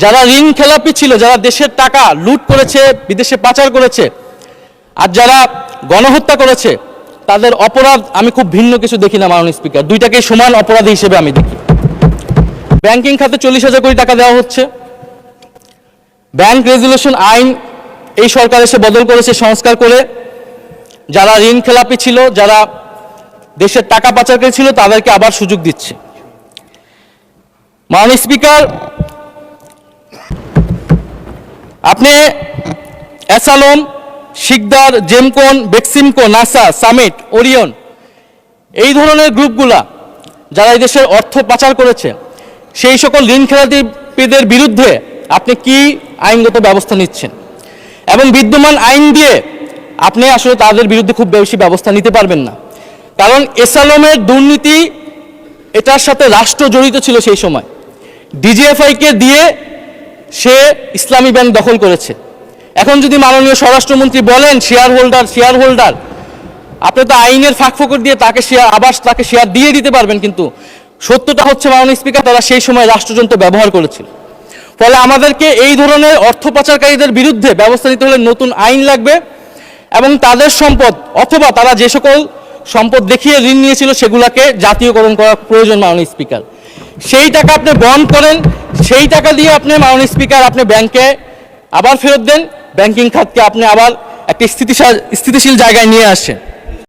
যারা ঋণ খেলাপি ছিল, যারা দেশের টাকা লুট করেছে, বিদেশে পাচার করেছে, আর যারা গণহত্যা করেছে, তাদের অপরাধ আমি খুব ভিন্ন কিছু দেখি না মাননীয় স্পিকার। দুইটাকেই সমান অপরাধী হিসেবে আমি দেখি। ব্যাংকিং খাতে 40,000 কোটি টাকা দেওয়া হচ্ছে। ব্যাংক রেজুলেশন আইন এই সরকার এসে বদল করেছে, সংস্কার করে যারা ঋণ খেলাপি ছিল, যারা দেশের টাকা পাচারকারী ছিল, তাদেরকে আবার সুযোগ দিচ্ছে। মাননীয় স্পিকার, আপনি অ্যাসালম, Sikdar, Gemcon, Beximco, NASA, summit, Orion এই ধরনের গ্রুপগুলা যারা এই দেশের অর্থ পাচার করেছে, সেই সকল ঋণ খেলাপিদের বিরুদ্ধে আপনি কি আইনগত ব্যবস্থা নিচ্ছেন? এবং বিদ্যমান আইন দিয়ে আপনি আসলে তাদের বিরুদ্ধে খুব বেশি ব্যবস্থা নিতে পারবেন না, কারণ এসালমের দুর্নীতি, এটার সাথে রাষ্ট্র জড়িত ছিল সেই সময়। ডিজিএফআইকে দিয়ে সে ইসলামী ব্যাংক দখল করেছে। এখন যদি মাননীয় স্বরাষ্ট্রমন্ত্রী বলেন শেয়ার হোল্ডার, আপনি তো আইনের ফাঁকফোকর দিয়ে তাকে শেয়ার দিয়ে দিতে পারবেন, কিন্তু সত্যটা হচ্ছে মাননীয় স্পিকার, তারা সেই সময় রাষ্ট্রযন্ত্র ব্যবহার করেছিল। ফলে আমাদেরকে এই ধরনের অর্থ পাচারকারীদের বিরুদ্ধে ব্যবস্থা নিতে হলে নতুন আইন লাগবে, এবং তাদের সম্পদ অথবা তারা যে সকল সম্পদ দেখিয়ে ঋণ নিয়েছিল সেগুলোকে জাতীয়করণ করা প্রয়োজন মাননীয় স্পিকার। সেই টাকা আপনি বন্ধ করেন, সেই টাকা দিয়ে আপনি মাননীয় স্পিকার আপনি ব্যাংকে আবার ফেরত দেন, ব্যাংকিং খাতকে আপনি আবার একটি স্থিতিশীল জায়গায় নিয়ে আসেন।